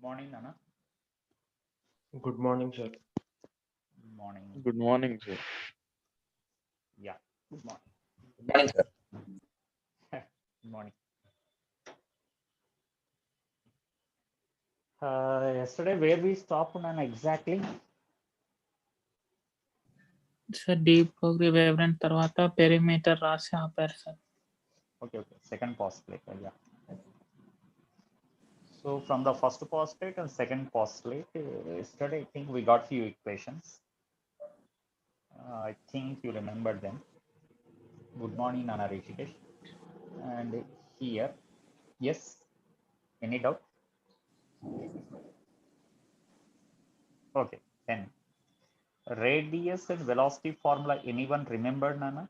Morning, Nana. Good morning, sir. Morning. Good morning, sir. Yeah. Good morning. Morning, sir. Good morning. Yesterday, where we stopped, Nana, exactly? Sir de Broglie wavelength తర్వాత perimeter రాసి ఆపారు sir. Okay. Second postulate. Yeah. So from the first postulate and second postulate, yesterday I think we got few equations. I think you remember them. Good morning, Nana Rishikesh. And here, yes. Any doubt? Okay. Then radius and velocity formula. Anyone remember, Nana?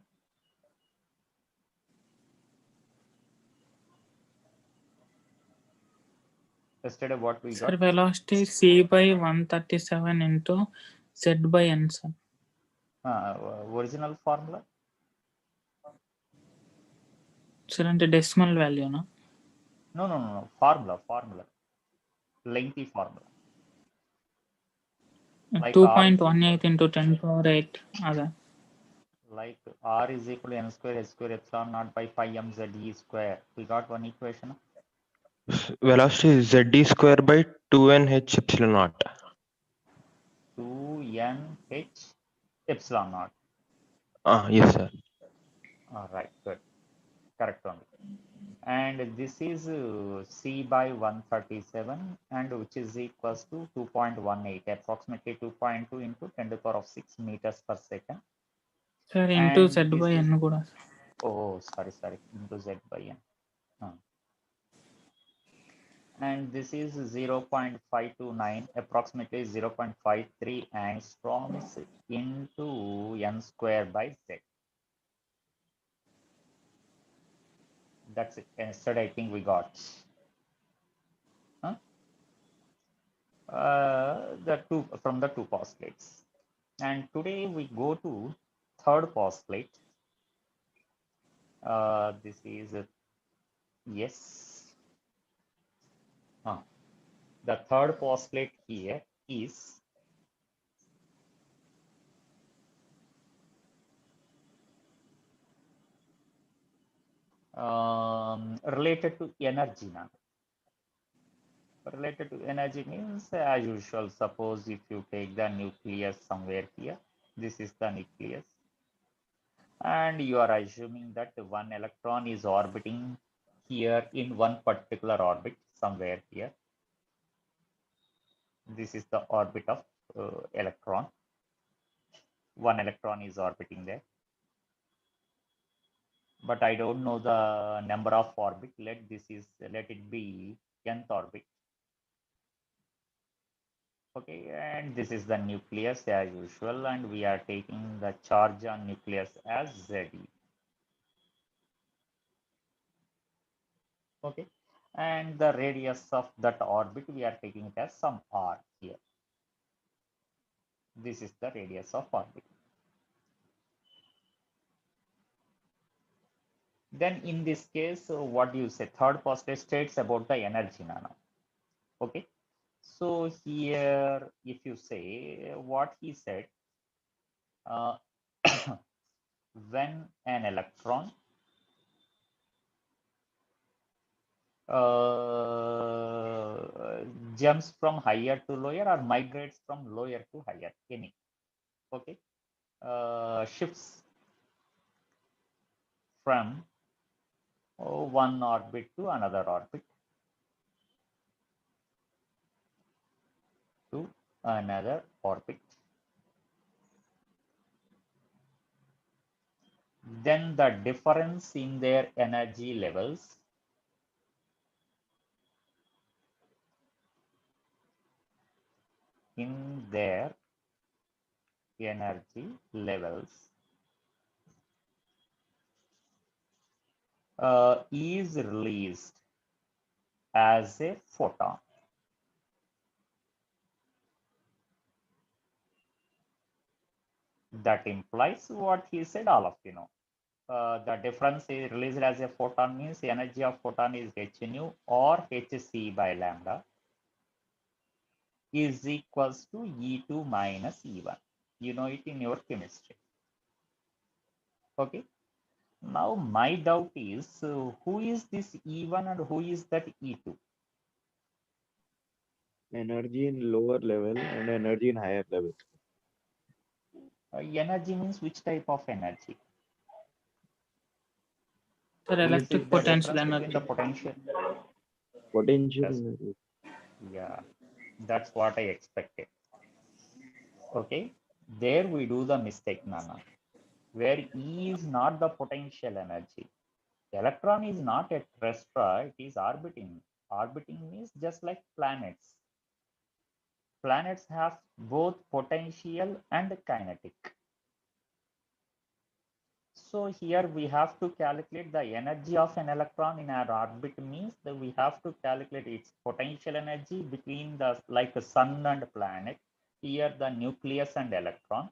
Yesterday, what we sir got? Velocity c/137 into z/n sir. Original formula. Sir అంటే decimal వాల్యూనా? No. Formula. Lengthy formula. Like 2.18 into 10⁸ అదా? Like R is equal to n square h square epsilon naught by pi mz e square. We got one equation. Velocity is ZD square by 2NH epsilon naught. 2nh epsilon naught. Yes, sir. All right, good. Correct only. And this is c/137, and which is equals to 2.18, approximately 2.2 into 10 to the power of 6 meters per second. Sir into And this z/n is- కూడా. Oh, sorry, into z/n. And this is 0.529, approximately 0.53 angstroms into n square by z. That's it. Yesterday, I think we got the two from the two postulates. And today we go to third postulate. This is yes. The third postulate here is related to energy now. Related to energy means, as usual, suppose if you take the nucleus somewhere here, this is the nucleus, and you are assuming that one electron is orbiting here in one particular orbit somewhere here. This is the orbit of electron. One electron is orbiting there, but I don't know the number of orbit. Let it be nth orbit. Okay, and this is the nucleus as usual, and we are taking the charge on nucleus as Ze. Okay, and the radius of that orbit we are taking it as some r here. This is the radius of orbit. Then in this case, what do you say? Third postulate states about the energy now. Okay, so here if you say what he said, when an electron jumps from higher to lower or migrates from lower to higher, any, okay, shifts from one orbit to another orbit to another orbit, then the difference in their energy levels is released as a photon. That implies what he said, all of you know. The difference is released as a photon means the energy of photon is h nu or hc by lambda. is equals to E2 minus E1. You know it in your chemistry. Okay. Now my doubt is who is this E1 and who is that E2? Energy in lower level and energy in higher level. Energy means which type of energy? Sir, Is electric it the potential difference between the energy. potential? Potential Yes. energy. Yeah, that's what I expected. Okay, there we do the mistake, Nana, where E is not the potential energy. Electron is not at rest, it is orbiting. Orbiting means just like planets. Planets have both potential and kinetic. So here we have to calculate the energy of an electron in our orbit means that we have to calculate its potential energy between the like the sun and planet. Here the nucleus and electron,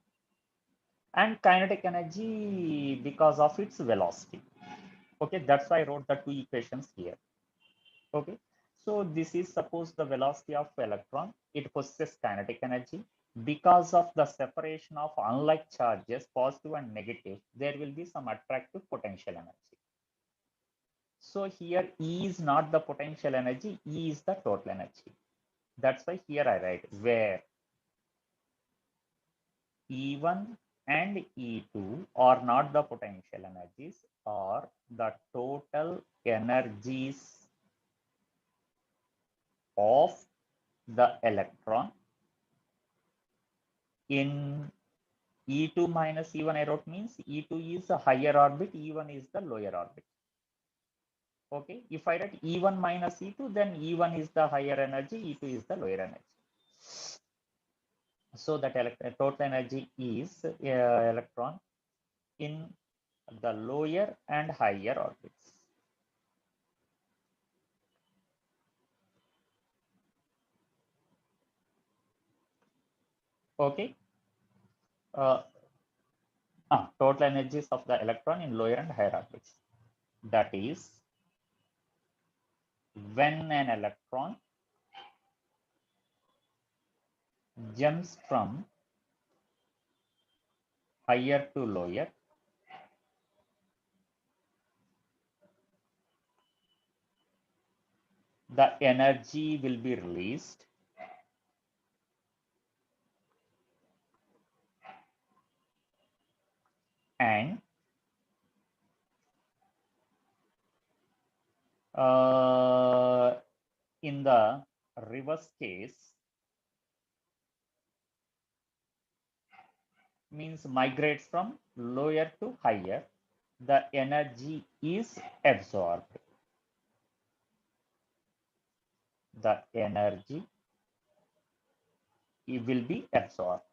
and kinetic energy because of its velocity. Okay, that's why I wrote the two equations here. Okay, so this is suppose the velocity of electron, it possesses kinetic energy. Because of the separation of unlike charges, positive and negative, there will be some attractive potential energy. So here E is not the potential energy, E is the total energy. That's why here I write where E1 and E2 are not the potential energies, or the total energies of the electron. In E2 minus E1 I wrote means E2 is a higher orbit, E1 is the lower orbit. Okay, if I write E1 minus E2, then E1 is the higher energy, E2 is the lower energy. So that total energy is electron in the lower and higher orbits. Okay. Total energies of the electron in lower and higher orbits. That is, when an electron jumps from higher to lower, the energy will be released and in the reverse case means migrates from lower to higher, the energy is absorbed. The energy will be absorbed.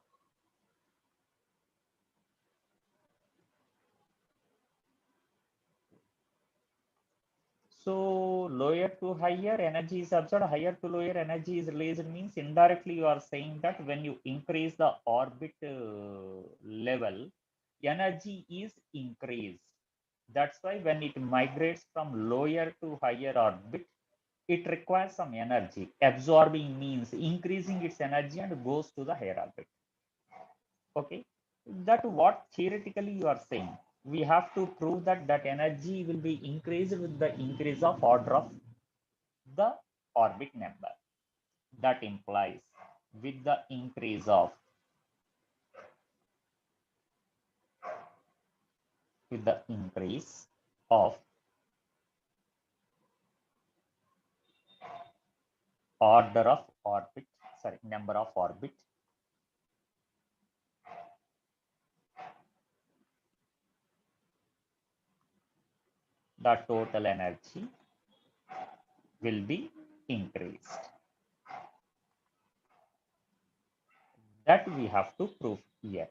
So lower to higher energy is absorbed, higher to lower energy is released means indirectly you are saying that when you increase the orbit level, energy is increased. That's why when it migrates from lower to higher orbit, it requires some energy. Absorbing means increasing its energy and goes to the higher orbit. Okay, that what theoretically you are saying. We have to prove that that energy will be increased with the increase of order of the orbit number. That implies with the increase of order of orbit, sorry, number of orbit, the total energy will be increased. That we have to prove here.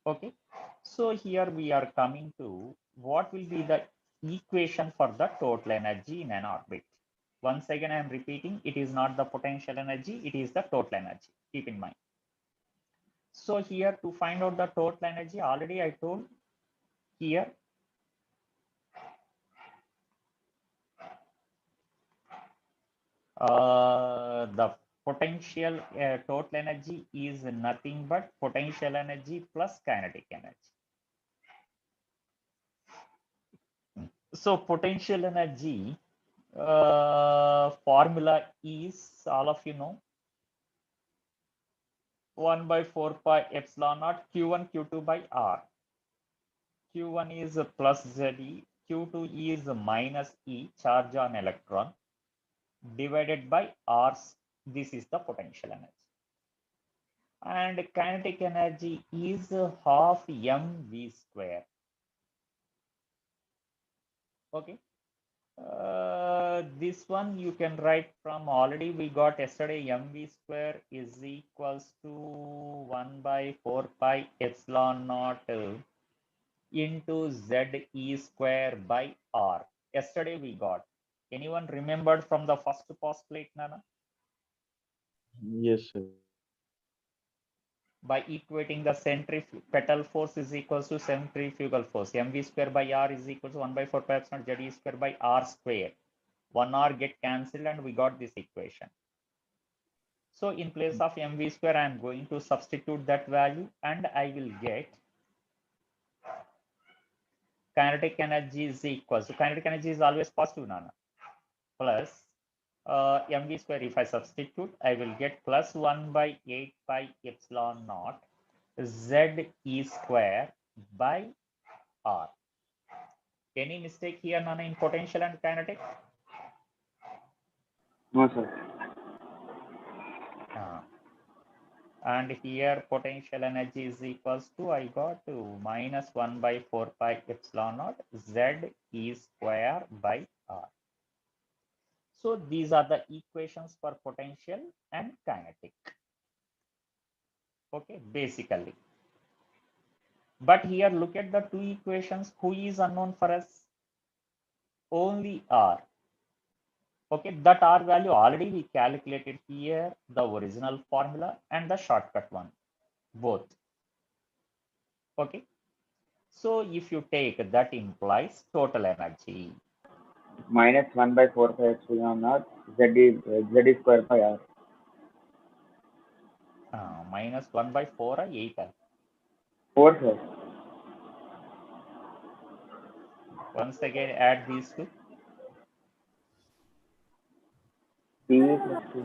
Okay, so here we are coming to what will be the equation for the total energy in an orbit. Once again, I am repeating, it is not the potential energy, it is the total energy. Keep in mind. So here to find out the total energy, already I told here the potential total energy is nothing but potential energy plus kinetic energy. So potential energy formula is, all of you know, 1 by 4 pi epsilon naught Q1 Q2 by R. Q1 is plus ZE, Q2 is minus E, charge on electron, divided by R. This is the potential energy. And kinetic energy is half mv square. Okay. This one you can write from, already we got yesterday, mv square is equals to 1 by 4 pi epsilon naught into ZE square by R. Yesterday we got. Anyone remembered from the first postulate, Nana? Yes, sir. By equating the centripetal force is equals to centrifugal force. mv square by R is equals to 1 by 4 pi epsilon ZE square by R square. 1 R get cancelled and we got this equation. So in place of mv square, I am going to substitute that value and I will get kinetic energy is equals to, kinetic energy is always positive, Nana, plus mv square. If I substitute, I will get plus 1 by 8 pi epsilon naught ZE square by R. Any mistake here, Nana, in potential and kinetic? No, sir. And here potential energy is equals to, I got to minus 1 by 4 pi epsilon naught ZE square by R. So these are the equations for potential and kinetic. Okay, basically. But here look at the two equations. Who is unknown for us? Only R. Okay, that R value already we calculated here, the original formula and the shortcut one, both. Okay. So if you take, that implies total energy. Minus 1 by 4 pi epsilon naught ZE square by R. Minus 1 by 4 or 8? 4, sir. Once again, add these two. PV plus 2.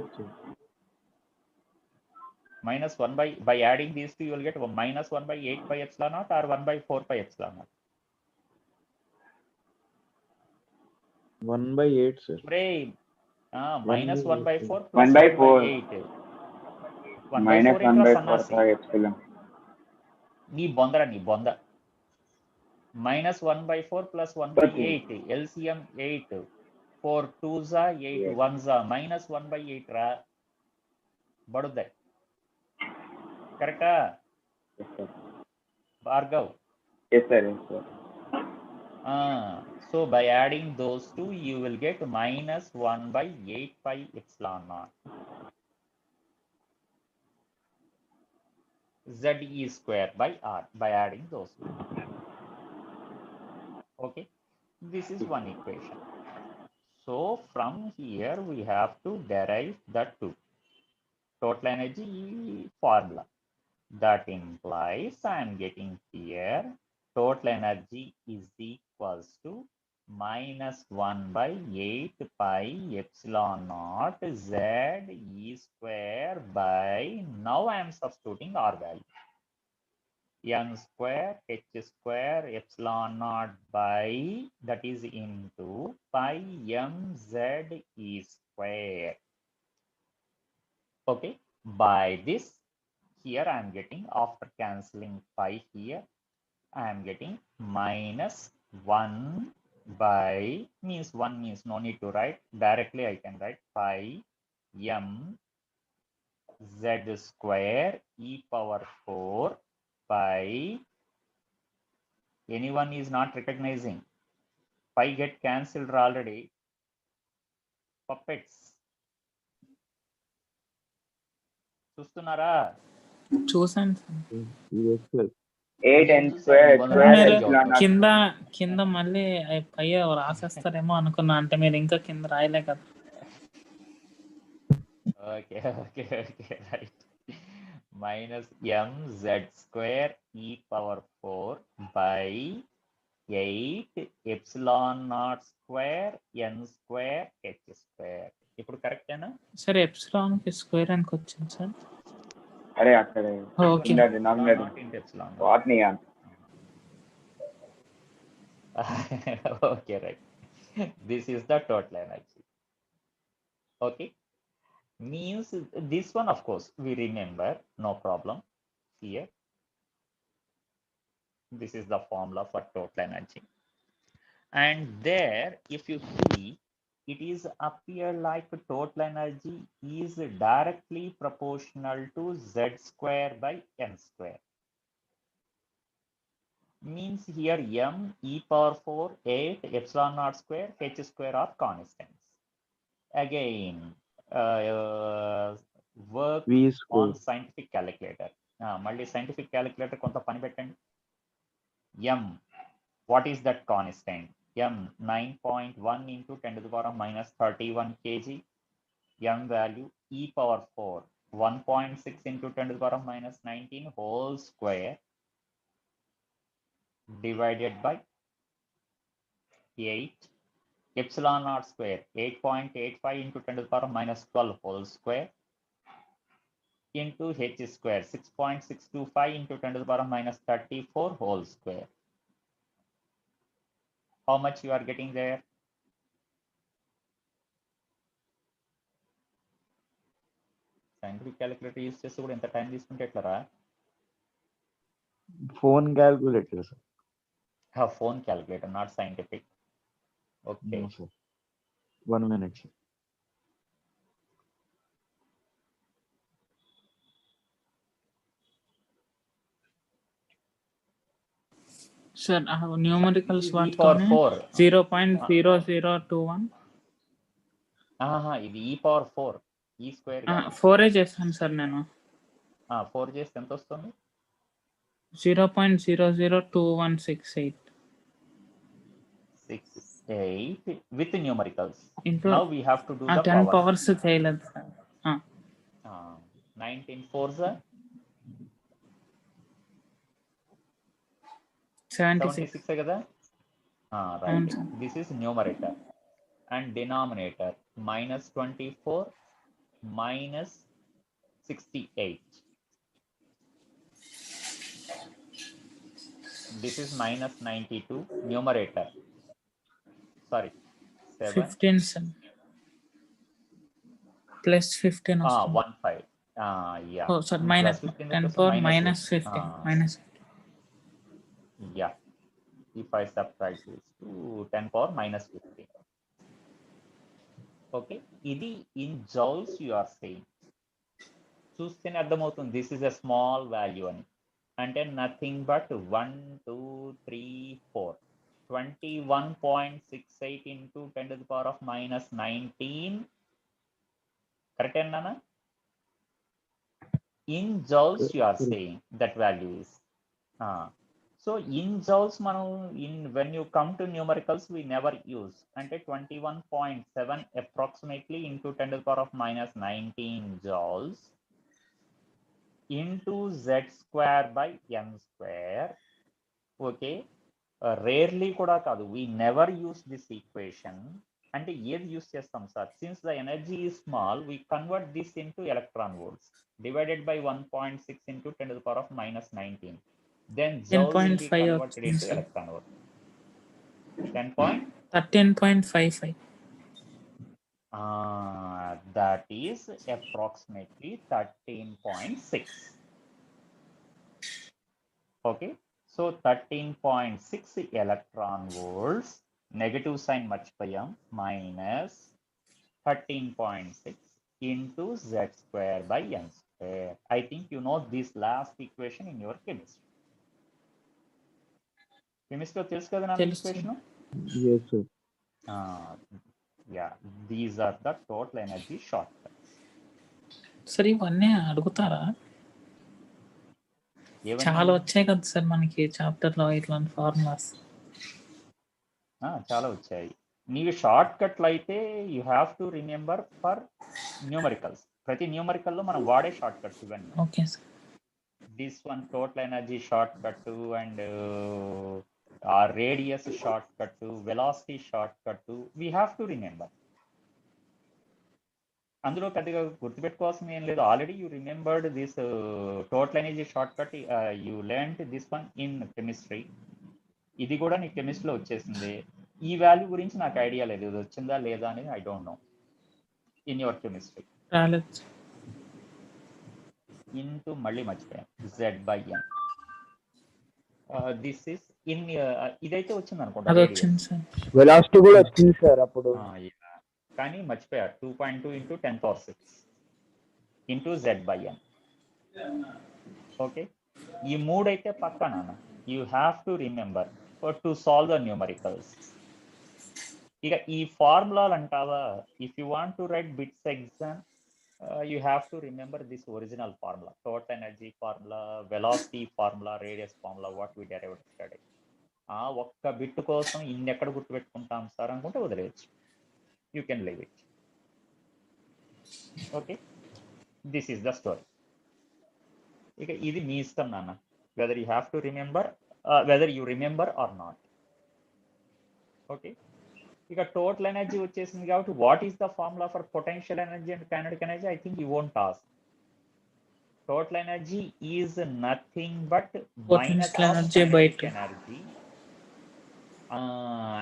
8, sir. Minus 1 by adding these two, you will get minus 1 by 8 pi epsilon naught or 1 by 4 pi epsilon naught. 1 by 8, sir. Brave. Minus 1 by 4 plus 1 by 4. 8. 1 by Minus 4 1 into by 4 Sannasi. pi epsilon. Ni bonda. Minus 1 by 4 plus 1 by 8. LCM 8. 4 2s are 8 Yes. 1s are minus 1 by 8 ra. Badudai. Correct? Yes, sir. Bhargav. Yes, sir. Yes, sir. So by adding those two, you will get minus 1 by 8 pi epsilon naught ZE square by R by adding those two. Okay, this is one equation. So from here we have to derive the two total energy formula. That implies I am getting here total energy is equals to minus 1 by 8 pi epsilon naught ZE square by, now I am substituting R value, m square h square epsilon naught by, that is into pi mz e square. Okay, by this, here I am getting, after cancelling pi here, I am getting minus 1 by, means 1 means no need to write, directly I can write pi m z square e power 4 pi, anyone is not recognizing, pi get cancelled already, puppets. చూస్తున్నారా? చూసాను Yes, sir. 8 n చూసాను, square ఇవాళ square రాలేదు epsilon naught. కింద మళ్ళీ పై రాసేస్తారేమో అనుకున్నా, అంటే మీరు ఇంకా కింద రాయలే కదా. Okay, okay, right. Minus mz square e power 4 by 8 epsilon naught square n square h square. ఇప్పుడు కరెక్టేనా? సార్ ఎప్సిలాన్ కి స్క్వేర్ అని వచ్చింది సార్. అరే అక్కడే okay. in the denominator. Not into epsilon. What niya? Okay, right. This is the total energy. Okay. Means this one, of course, we remember, no problem here. This is the formula for total energy. And there, if you see, it is appear like total energy is directly proportional to z square by n square. Means here m e power 4 8 epsilon naught square h square are constants. Again, work V on square. scientific calculator. Multi scientific calculator konta pani pettandi. M, what is that constant? M 9.1 into 10 to the power minus 31 kg. M value e power 4 1.6 into 10 to the power minus 19 whole square divided by 8 epsilon naught square 8.85 into 10 to the power minus 12 whole square into h square 6.625 into 10 to the power minus 34 whole square. How much you are getting there? Scientific calculator use చేస్తే కూడా ఎంత time తీసుకుంటే ఎట్లరా? Phone calculator, sir. Phone calculator, not scientific. Okay. No, sir. 1 minute, sir. Sir numericals E power వాడుకొని 4. 0.0021 ఇది e power 4 e square 4 చేస్తాను sir నేను. 4 చేస్తే ఎంత వస్తుంది? 0.002168 68 with numericals. into Now we have to do the 10 power. Powers చేయలేదు sir. 19 fours 76 76 కదా? Right. అవును sir. This is numerator and denominator minus 24 minus 68. This is minus 92 numerator. Sorry, 7. 15 sir plus 15 వస్తుంది. 15. Yeah. ఓ sir minus Plus 15 10 plus power minus minus 8. 15 minus. Yeah. If I subtract this to 10 power minus 15. Okay. ఇది in joules you are saying. చూస్తేనే అర్థమవుతుంది this is a small value అని. అంటే nothing but 1 2 3 4 21.68 into 10 to the power of minus 19. Correct Nana? In joules you are saying that value is. So in joules మనం when you come to numericals we never use. అంటే 21.7 approximately into 10 to the power of minus 19 joules into z square by n square. Okay. Rarely కూడా కాదు, we never use this equation. అంటే ఏది use చేస్తాం sir? Since the energy is small we convert this into electron volts divided by 1.6 into 10 to the power of minus 19. Then joule will be 10.5 converted into sir. electron volt. 13.55. That is approximately 13.6. Okay, so 13.6 electron volts, negative sign మర్చిపోయాం, minus 13.6 into z square by n square. I think you know this last equation in your chemistry. Chemistry తెలుసు కదా నా equation? Yes, sir. Yeah, these are the total energy shortcuts. Sir ఇవన్నీ అడుగుతారా? చాలా వచ్చాయి కదా sir మనకి చాప్టర్ లో ఇట్లాంటి ఫార్ములాస్. చాలా వచ్చాయి. నీకు షార్ట్ కట్లు అయితే you have to remember for numericals. ప్రతి న్యూమరికల్లో మనం వాడే షార్ట్ కట్స్ ఇవన్నీ. Okay sir. This one total energy short cut and ఆ radius short cut, velocity short cut, we have to remember. అందులో పెద్దగా గుర్తుపెట్టుకోవాల్సింది ఏం లేదు. Already you remembered this total energy short cut, you learned this one in chemistry. ఇది కూడా నీకు కెమిస్ట్రీలో వచ్చేసింది. ఈ వాల్యూ గురించి నాకు ఐడియా లేదు, ఇది వచ్చిందా లేదా అనేది I don't know in your chemistry. రాలేదు. ఇంటూ మళ్ళీ మర్చిపోయాను Z/n. దిస్ ఇస్ ఇన్, ఇదైతే వచ్చింది అనుకుంటా. అది వచ్చింది సార్. వెలాసిటీ కూడా వచ్చింది సార్ అప్పుడు. కానీ మర్చిపోయా 2.2 × 10⁶ ఇంటూ Z/n. ఓకే, ఈ మూడైతే పక్కన you have to remember to solve the numericals. ఇక ఈ ఫార్ములాలు అంటావా, if you want to right bits exam, you have to remember this original formula, total energy formula, velocity formula, radius formula, what we derived yesterday. ఆ ఒక్క bit కోసం ఇన్ని ఎక్కడ గుర్తుపెట్టుకుంటాం sir అనుకుంటే వదిలేయచ్చు, you can leave it. Okay, this is the story. ఇక ఇది మీ ఇష్టం నాన్న, whether you have to remember, whether you remember or not. Okay, ఇక టోటల్ ఎనర్జీ వచ్చేసింది కాబట్టి what is the formula for potential energy and kinetic energy? I think you won't ask. Total energy is nothing but minus energy by 2. Energy,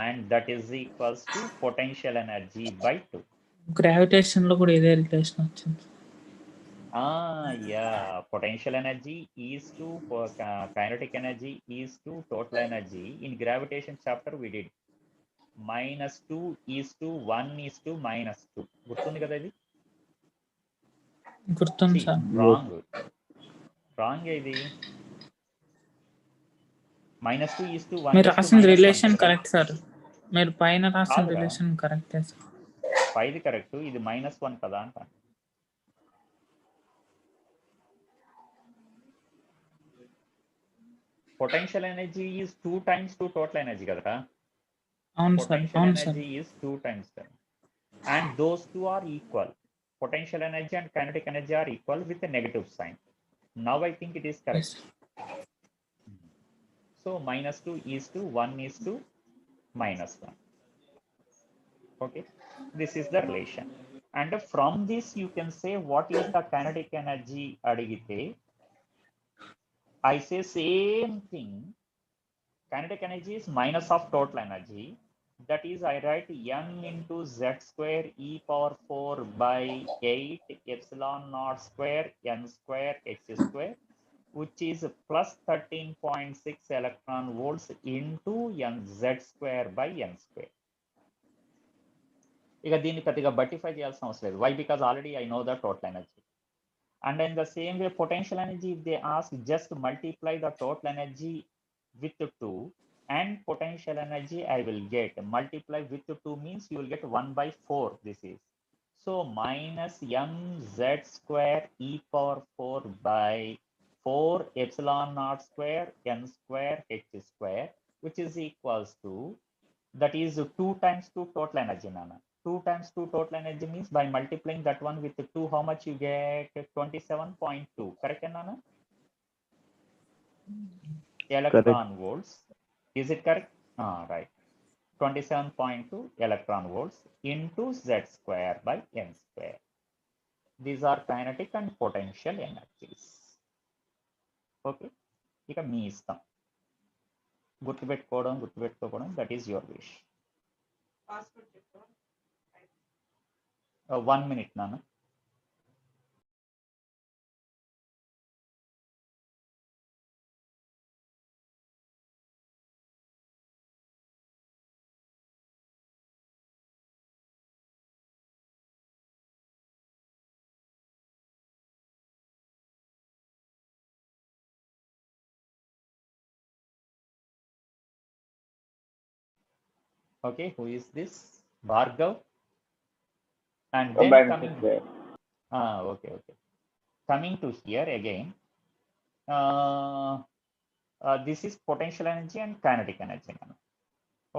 and that is equals to potential energy by 2. Gravitation లో కూడా ఇదే relation వచ్చింది. Yeah, potential energy is to kinetic energy is to total energy. In gravitation chapter we did -2 is to 1 is to -2. గుర్తుంది కదా ఇది? గుర్తుంది sir. Wrong ఇది. -2 is to 1. మీరు రాసిన రిలేషన్ కరెక్ట్ సార్. మీరు పైన రాసిన రిలేషన్ కరెక్టే సార్. పైది కరెక్ట్, ఇది -1 కదా అంట. Potential energy is 2 times to total energy కదరా. అవును సార్. Potential అవును sir. energy is 2 times that, and those two are equal. Potential energy and kinetic energy are equal with a negative sign. Now I think it is correct. So -2 is to 1 is to -1. Okay, this is the relation, and from this you can say what is the kinetic energy adigite. I say same thing. Kinetic energy is minus of total energy. That is, I write n into z square e power 4 by 8 epsilon naught square n square h square, which is plus 13.6 electron volts into n z square by n square. ఇక దీన్ని పెద్దగా బట్టిఫై చేయాల్సిన అవసరం లేదు. Why? Because already I know the total energy. And in the same way, potential energy, if they ask, just multiply the total energy with 2 and potential energy I will get. Multiply with 2 means you will get 1/4. This is so minus mz square e power 4 by 4 epsilon naught square n square h square, which is equals to, that is 2 times 2 total energy. Nana, 2 times 2 total energy means by multiplying that one with 2, how much you get? 27.2. Correct, Nana? Electron volts. Is it correct? Right. 27.2 electron volts into z square by n square. These are kinetic and potential energies. Okay. ఇక మీ ఇష్టం, గుర్తుపెట్టుకోవడం that is your wish. 1 minute, Nana. Okay, who is this? Bhargav. And then coming, okay. Coming to here again, this is potential energy and kinetic energy.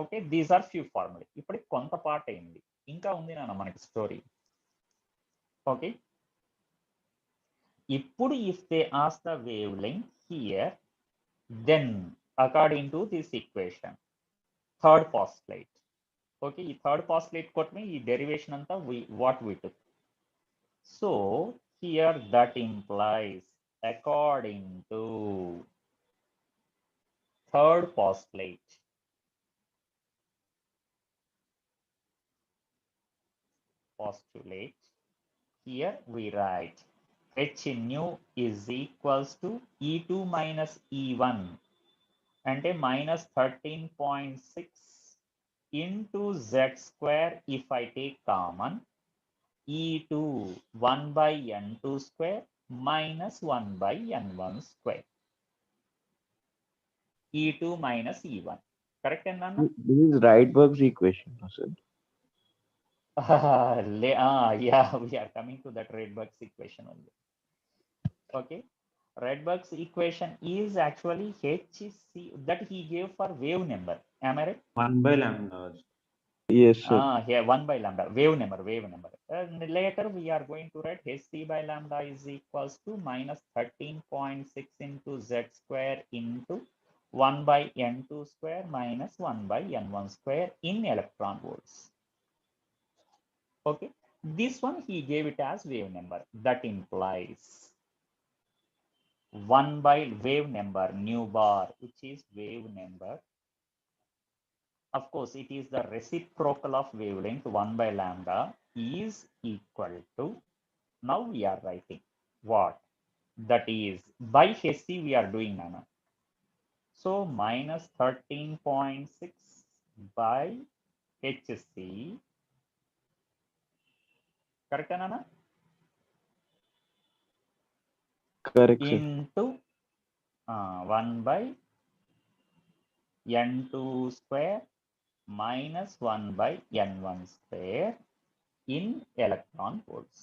Okay, these are few formulae. ఇప్పుడు కొంత part అయింది, ఇంకా ఉంది నాన్న మనకి story. Okay, ఇప్పుడు if they ask the wavelength here, then according to this equation, third postulate. Okay, ఈ third postulate కొట్టమే ఈ derivation అంతా what we took. So here that implies according to third postulate, here we write h nu is equals to E2 minus E1 అంటే minus 13.6 into z square if I take common E2 1 by n2 square minus 1 by n1 square. E2 minus E1. Correct, Nana? This is Rydberg's equation, no, sir. Yeah, we are coming to that Rydberg's equation only. Okay, Rydberg's equation is actually HC that he gave for wave number. Am I right? 1 by lambda. Yes, sir. Here 1 by lambda, wave number. And later we are going to write Hc by lambda is equals to minus 13.6 into z square into 1 by n2 square minus 1 by n1 square in electron volts. Okay, this one he gave it as wave number. That implies 1 by wave number nu bar, which is wave number. Of course, it is the reciprocal of wavelength 1 by lambda is equal to, now we are writing what? That is by Hc we are doing, Nana. So minus 13.6 by Hc. Correct, Nana? Correct, sir. Into 1 by n2 square minus 1 by n1 square in electron volts.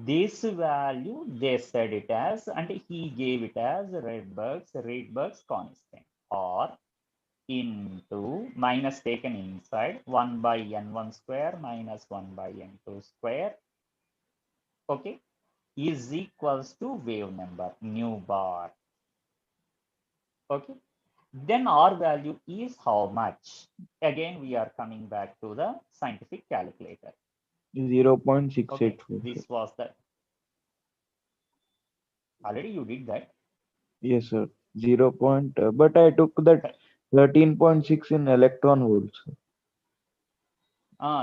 This value they said it as, and he gave it as Rydberg's constant, or into minus taken inside 1 by n1 square minus 1 by n2 square, okay, is equals to wave number nu bar. Okay, then R value is how much? Again, we are coming back to the scientific calculator. 0.684. Okay, this was the, already you did that. Yes, sir. But I took that 13.6 in electron volts.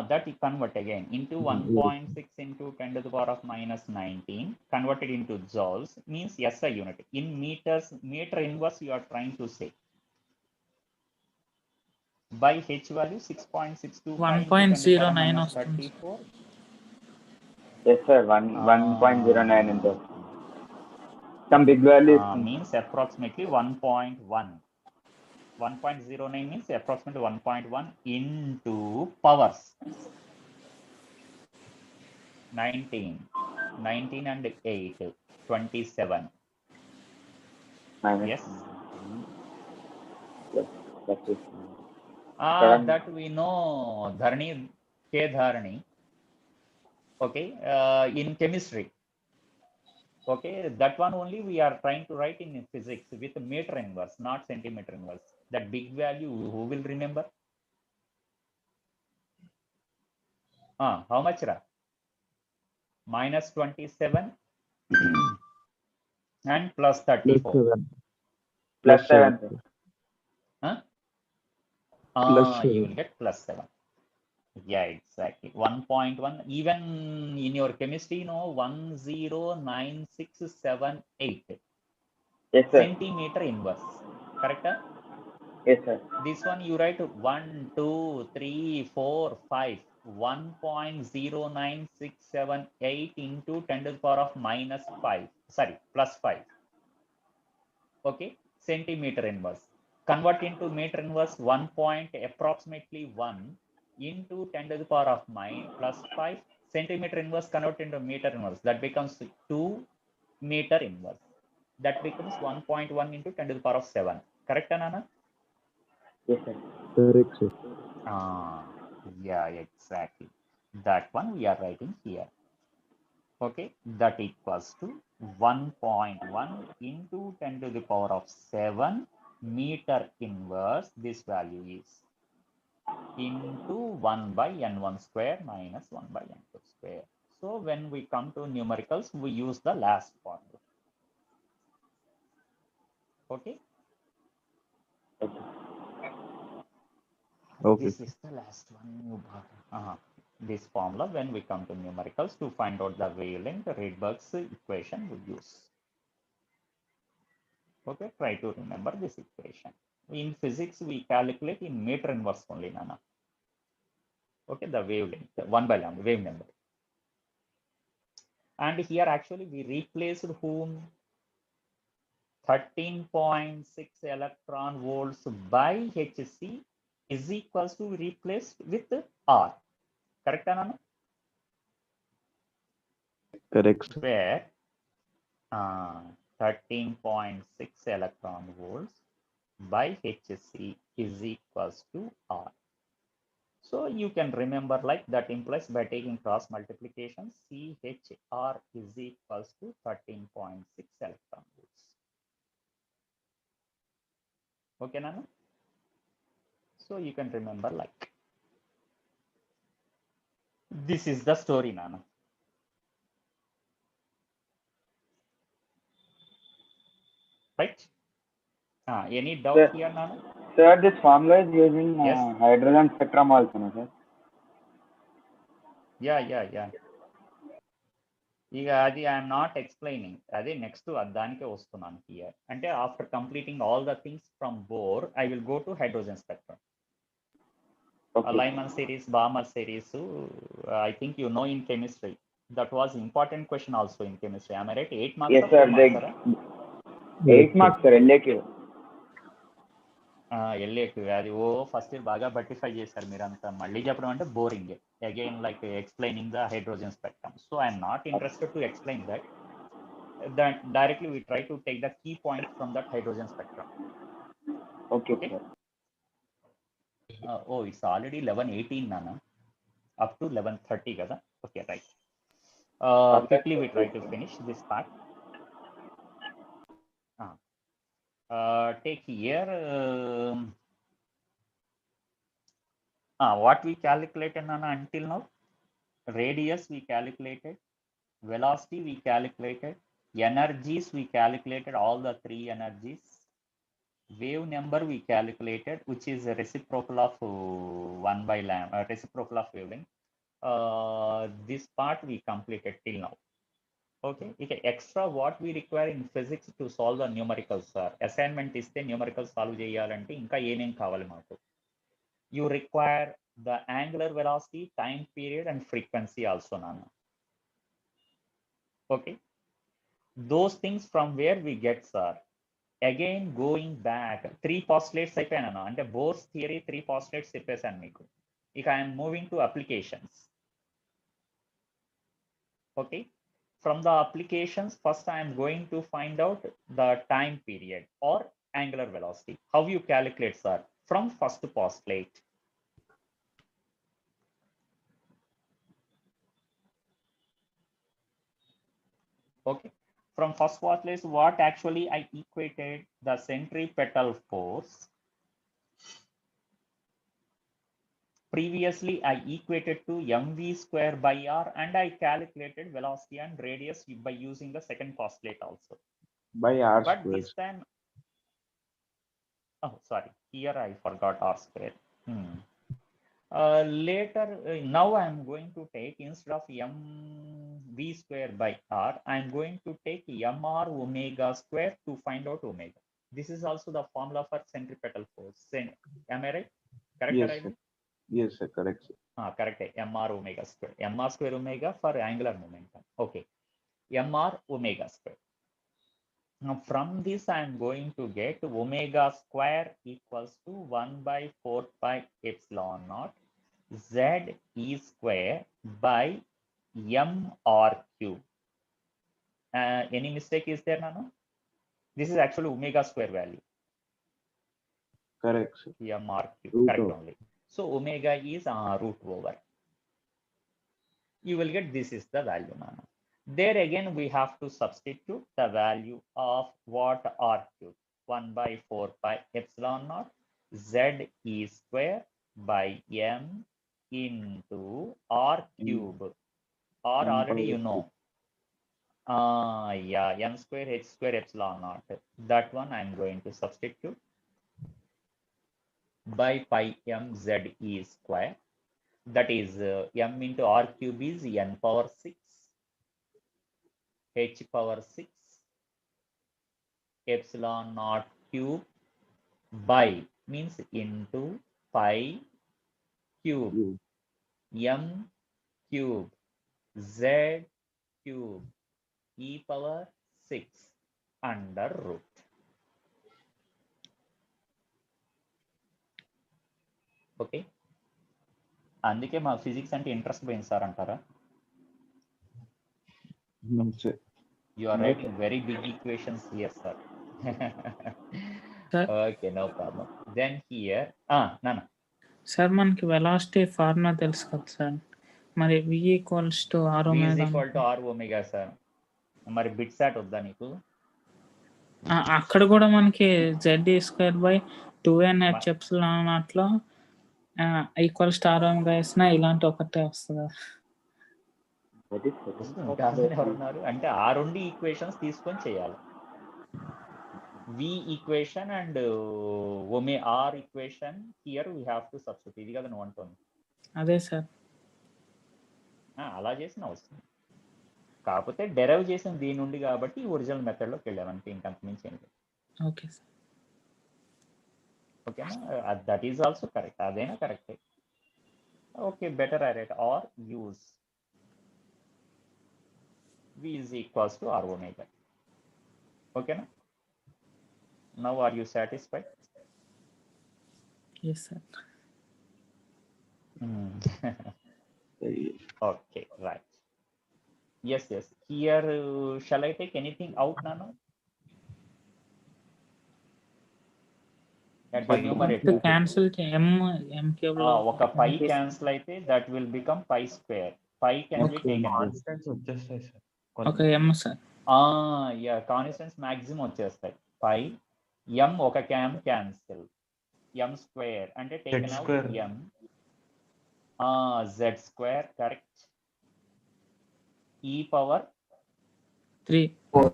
That you convert again into 1.6 into 10 to the power of minus 19, converted into joules, means SI unit. In meters, meter inverse you are trying to say. By H value 6.625 1.09 వస్తుంది. 34. Yes, sir. 1.09 into some big value. Means approximately 1.1. 1.09 means approximately 1.1 into powers 19 and 8 27. Yes, That's it. that we know. Dharani, K Dharani. Okay, in chemistry. Okay, that one only we are trying to write in physics with meter inverse, not centimeter inverse. That big value, who will remember? How much, Ra? Minus 27 and plus 34. Plus 7. Plus You 7. will get plus 7. Yeah, exactly. 1.1. Even in your chemistry, 109678 Yes, sir. centimeter inverse. Correct? Yes, sir. This one you write 1, 2, 3, 4, 5. 1.09678 into 10 to the power of minus 5. Sorry, plus 5. Okay, centimeter inverse. Convert into meter inverse, approximately 1 into 10 to the power of plus 5. Centimeter inverse convert into meter inverse. That becomes 2 meter inverse. That becomes 1.1 into 10 to the power of 7. Correct, Anana? Yes, sir. Correct, sir. Yeah, exactly. That one we are writing here. Okay, that equals to 1.1 into 10 to the power of 7 meter inverse. This value is into 1 by n1 square minus 1 by n2 square. So when we come to numericals, we use the last formula. Okay. Okay. This is the last one. This formula, when we come to numericals to find out the wavelength, Rydberg's equation we use. Okay, try to remember this equation. In physics, we calculate in meter inverse only, Nana. Okay, the wavelength, 1 by lambda, wave number. And here actually we replaced whom? 13.6 electron volts by Hc is equals to replaced with R. Correct, Nana? Correct. Where 13.6 electron volts by Hc is equals to R. So you can remember like that implies by taking cross multiplication, CHR is equals to 13.6 electron volts. Okay, Nana? So you can remember like this is the story, Nana. Right? Any doubt here, Nana? Sir, this formula is using Yes. hydrogen spectrum also, no, sir? Yeah. ఇక అది I'm not explaining, అది next దానికే వస్తున్నాను here. అంటే after completing all the things from bore I will go to hydrogen spectrum. Lyman series, Balmer series, I think you know in chemistry. That was important question also in chemistry. Am I right? 8 marks? Yes, sir. 8 marks, sir. LAQ. LAQ అది first year బాగా బట్టిఫై చేశారు మీరంతా. మళ్ళీ చెప్పడం అంటే boring again like explaining the hydrogen spectrum. So I'm not interested to explain that. Directly we try to take the key points from that hydrogen spectrum. Okay. It's already 11:18, Nana. Up to 11:30 kada. Okay, right. Quickly we try to finish this part. Take here what we calculated, Nana, until now. Radius we calculated, velocity we calculated, energies we calculated, all the 3 energies. Wave number we calculated, which is a reciprocal of 1 by lambda, reciprocal of wavelength. This part we completed till now. Okay, extra what we require in physics to solve the numericals, sir. Assignment is the numericals solve cheyalante inka em kavali maaku. You require the angular velocity, time period and frequency also, Nana. Okay, those things from where we get, sir. Again going back 3 postulates అయిపోయాను అంటే bores theory 3 postulates చెప్పేశాను మీకు. ఇక I'm moving to applications. Okay, from the applications first I am going to find out the time period or angular velocity. How you calculate, sir? From first postulate. Okay, from first postulate what actually I equated the centripetal force. Previously I equated to mv square by r and I calculated velocity and radius by using the second postulate also. By r But square. this time, sorry, here I forgot r square. Later, now I am going to take, instead of mv square by r, I am going to take mr omega square to find out omega. This is also the formula for centripetal force. Am I right? Correct? Yes, sir. Yes, sir. Correct, sir. Correct. Mr omega square. Mr square omega for angular momentum. Okay. Mr omega square. Now from this I am going to get omega square equals to 1 by 4 pi epsilon naught z e square by m r cube. Any mistake is there, Nano? This is actually omega square value. Correct, sir. M r cube. Root Correct over. only. So omega is root over. You will get this is the value, Nano. There again, we have to substitute the value of what r cube, 1 by 4 pi epsilon naught z e square by m into r cube. R M already power you know. Yeah, m square h square epsilon naught. That one I'm going to substitute by pi m z e square. That is m into r cube is n power 6, h power 6, epsilon naught cube by means into pi cube cube. m cube z cube e power 6 under root. Okay, అందుకే మా physics అంటే interest పోయింది sir అంటారా? No, sir. You are writing very big equations here sir. Sir. Okay, no problem. Then here నాన్న sir మనకి velocity formula తెలుసు కదా sir, మరి v equals to r v is omega equal to r omega sir. మరి BITSAT వద్దా నీకు? అక్కడ కూడా మనకి z square by 2n h epsilon నాట్లో ఈక్వల్స్ టు r ఒమేగా వేసినా ఇలాంటి ఒకటే వస్తుంది. ఎవరున్నారు అంటే ఆ రెండు ఈక్వేషన్స్ తీసుకొని చేయాలి. v equation and r equation here we have to substitute. ఇది కదా నువ్వు అంటుంది. అదే సార్. అలా చేసిన వస్తుంది, కాకపోతే డెరైవ్ చేసిన దీని నుండి కాబట్టి ఒరిజినల్ మెథడ్లోకి వెళ్ళామంటే ఇంకంత మించి ఏం లేదు. Okay sir. ఓకేనా, దట్ ఈస్ ఆల్సో కరెక్ట్, అదేనా కరెక్టే. Okay, better I right are use v is equals to r omega. ఓకేనా, now are you satisfied? Yes sir. Okay, right. Yes, here shall I take anything out, Nano? At the numerator cancel m cube ఒక pi cancel అయితే that will become pi square. Pi can be taken out. Constants వచ్చేస్తాయి sir. ఒక m sir. Yeah, constants maximum వచ్చేస్తాయి. pi m ఒక cancel, m square అంటే taken out m z square correct, e power 3 4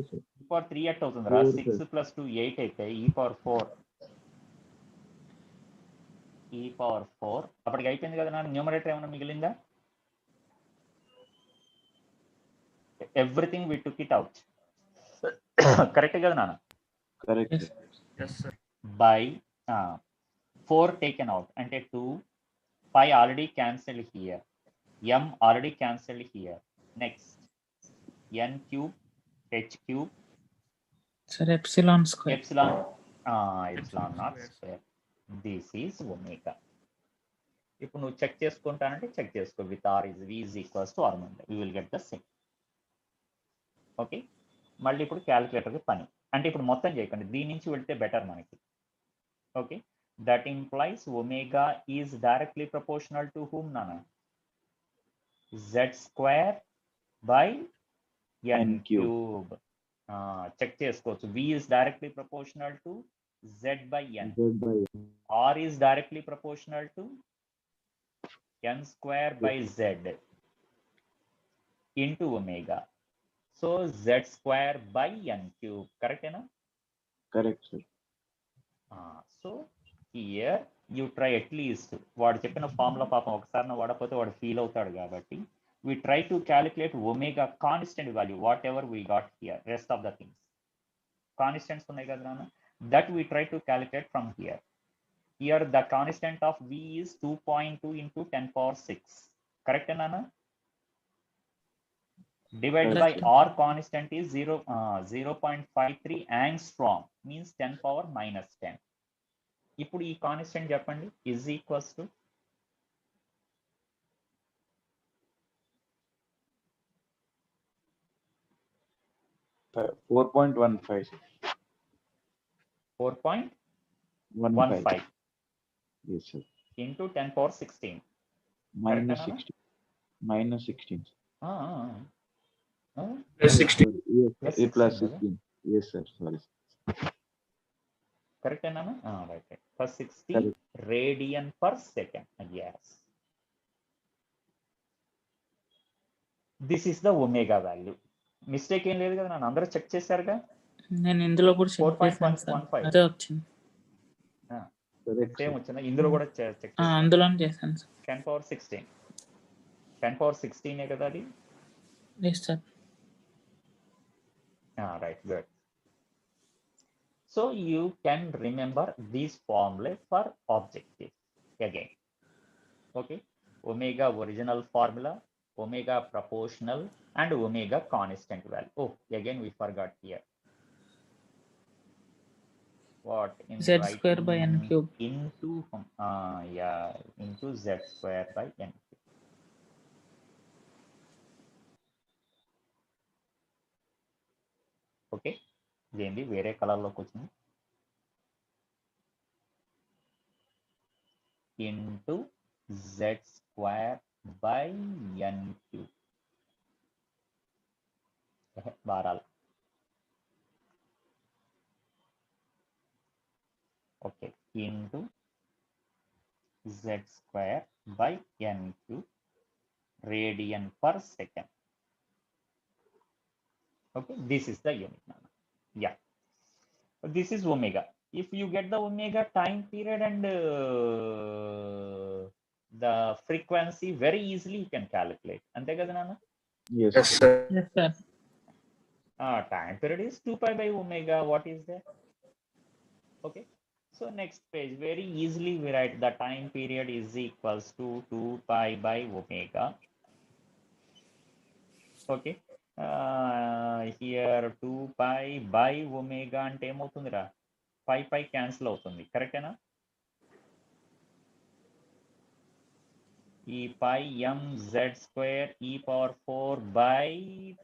sir. e power 3 ఎట్ అవుతుందిరా? 6 + 2 8 అయితే e power 4 అప్పటికి అయిపోయింది కదా. నా న్యూమరేటర్ ఏమైనా మిగిలిందా? Everything we took it out. Correct కదా నాన్న? Correct. Yes sir. By 4 taken out అంటే 2, pi already cancelled here, m already cancelled here. Next n cube h cube sir epsilon square. epsilon not square. This is omega. ఇప్పుడు నువ్వు check చేసుకుంటానంటే check చేసుకో with r is v is equals to r omega. We will get the same. Okay, మళ్ళీ ఇప్పుడు క్యాలిక్యులేటర్కి పని అంటే ఇప్పుడు మొత్తం చేయకండి, దీని నుంచి వెళ్తే బెటర్ మనకి. Okay, that implies omega is directly proportional to whom, Nana? Z square by n cube. Check చేసుకోవచ్చు. V is directly proportional to Z by n. R is directly proportional to n square by Z into omega. So Z square by n cube. Correct, na? Correct, sir. So here you try at least వాడు చెప్పిన formula పాపం ఒకసారి నా వాడకపోతే వాడు feel అవుతాడు కాబట్టి we try to calculate omega constant value whatever we got here. Rest of the things constants ఉన్నాయి కదా నాన్న, that we try to calculate from here. Here the constant of v is 2.2 into 10 power 6. Correct, Nana? Divided by r constant is 0.53 angstrom, means 10 power minus 10. ఇప్పుడు ఈ constant చెప్పండి is equals to 4.15. 4.15 Yes, sir. into 10 power 16. Minus Correct, 60. minus 16. Plus Yes, 16. sir. Yes, Plus sir. Plus 16 కదా? 16. Yes, sir. Sorry. Correct enough? Right. Plus 60 Correct. radian per second. Yes. This is the omega value. Mistake ఏం లేదు కదా, నన్ను అందరూ check చేశారుగా. నేను ఇందులో కూడా check చేశాను సార్, 4.115 అదే వచ్చింది. Correct, same sir. వచ్చిందా? ఇందులో కూడా చెక్ చేశాను. అందులోనే చేశాను సార్. 10 power 16. 10 power 16 కదా అది? Yes sir. Right, good. So you can remember these formulae for objective again. Okay, omega original formula, omega proportional, and omega constant value. Oh, again we forgot here. What? In Z square by n writing cube. into into z square by n cube. Okay, ఇదేంటి వేరే కలర్లోకి వచ్చింది. Into z square by n cube. వారాలు. Okay, into z square by n cube radian per second. Okay, this is the unit now. Yeah, this is omega. If you get the omega time period and the frequency very easily, you can calculate. Ante kada nana? Yes, Yes sir. sir. Yes sir. Time period is 2 pi by omega. What is that? Okay, so next page, very easily we write the time period is equals to 2 pi by omega. Okay, here 2 pi by omega అంటే ఏమవుతుందిరా? pi cancel అవుతుంది, కరెక్టేనా? ఈ పై m z square e power 4 by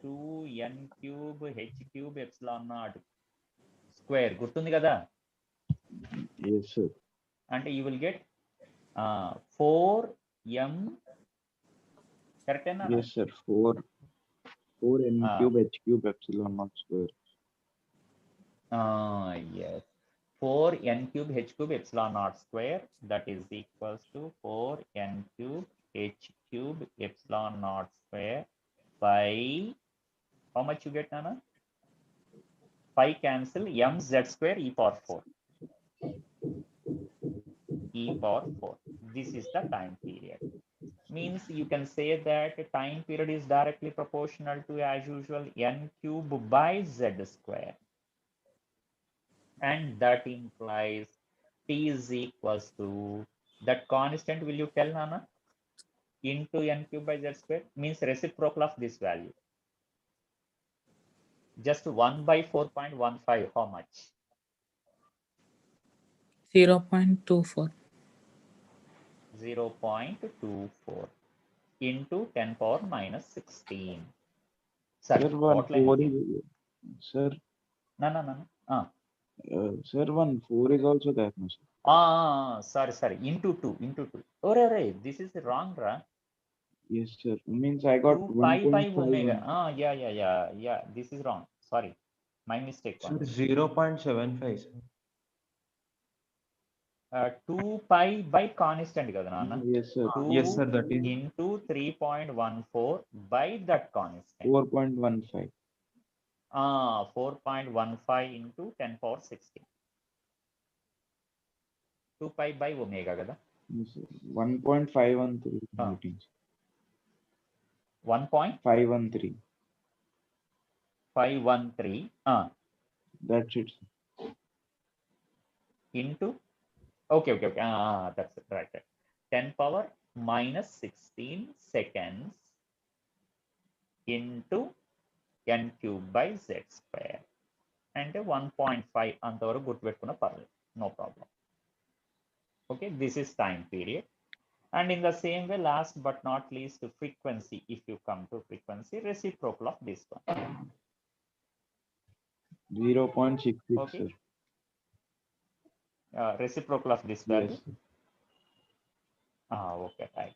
2 n cube h cube epsilon naught square గుర్తుంది కదా? Yes, sir. అంటే you will get 4m, కరెక్టేనా? Yes, sir. 4 n cube h cube epsilon naught square. Yes, 4n cube h cube epsilon naught square, that is equals to 4n cube h cube epsilon naught square by how much you get, Nana? Pi cancel, m z square e power 4. E power 4. This is the time period. Means you can say that time period is directly proportional to, as usual, n cube by z square. And that implies t is equals to, that constant will you tell, Nana? Into n cube by z square, means reciprocal of this value. Just 1 by 4.15, how much? 0.24. 0.24 into 10 power minus 16. Sir, Sir, one what line 4 is is, sir, no. sir, 1 4 is also there, no, sir. Sorry, into 2. Oh, this is wrong, ra. Yes, sir. Means I got 2 pi by 1.5. omega. Yeah, this is wrong. Sorry, my mistake. Sir, 0.75, sir. 2 pi by constant kada nana? Yes, sir. 2 Yes, sir, that is into 3.14 by that constant. 4.15. 4.15 into 10 power 16. 2 pi by omega kada? Yes, sir. 1.513. Ah. meetings. 1.513. 513. That's it, sir. Into okay. That's it, right. 10 power minus 16 seconds into n cube by z square. And 1.5 అంతవరకు గుర్తుపెట్టుకున్న పర్లేదు, no problem. Okay, this is time period. And in the same way, last but not least, frequency. If you come to frequency, reciprocal of this one. 0.66, Okay. sir. Reciprocal of this value. Yes, sir. Okay, right.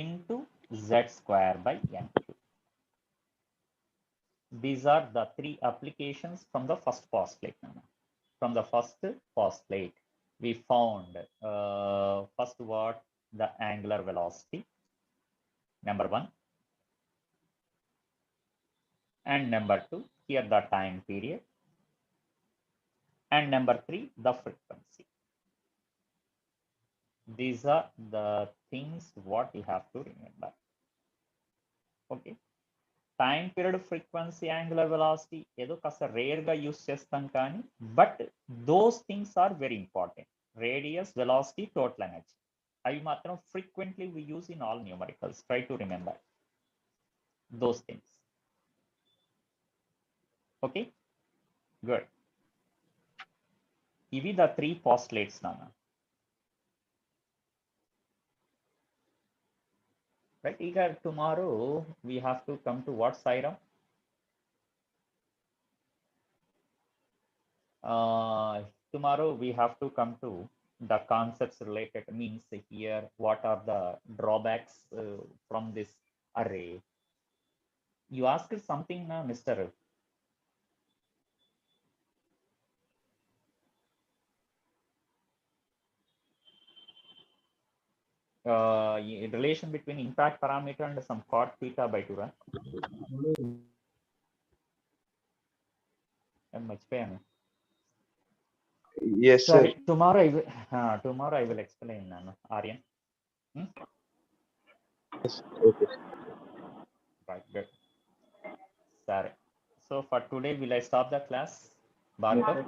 into z square by n cube. These are the three applications from the first postulate. From the first postulate, we found first what? The angular velocity, number one. And number two, here the time period. And number three, the frequency. These are the things what you have to remember. Okay. Time period, frequency, angular velocity, ఏదో కాస్త రేర్గా use చేస్తాం కానీ but those things are very important. Radius, velocity, total energy, అవి మాత్రం frequently we use in all numericals. Try to remember those things. Okay, good. ఇవి the three postulates నాన్న. Right, Igar, tomorrow we have to come to what, Sairam? Tomorrow we have to come to the concepts related, means here what are the drawbacks from this array. You asked something, Mr. Relation between impact parameter and some cot theta by 2, right? మర్చిపోయాను. Yes, sir. Sorry, tomorrow I will explain, Aryan. Yes, okay. Right, good. Sorry. So for today, will I stop the class? Bhargav?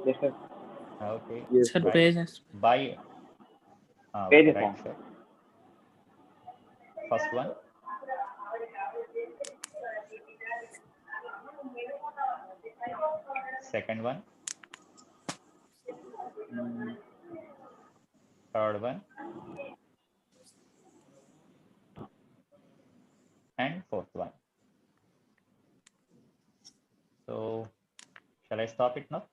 Yes, sir. Okay. Yes, sir sir. Pages Bye. Page Okay, right, form. sure. First one. Second one. Third one. And fourth one. So, shall I stop it now?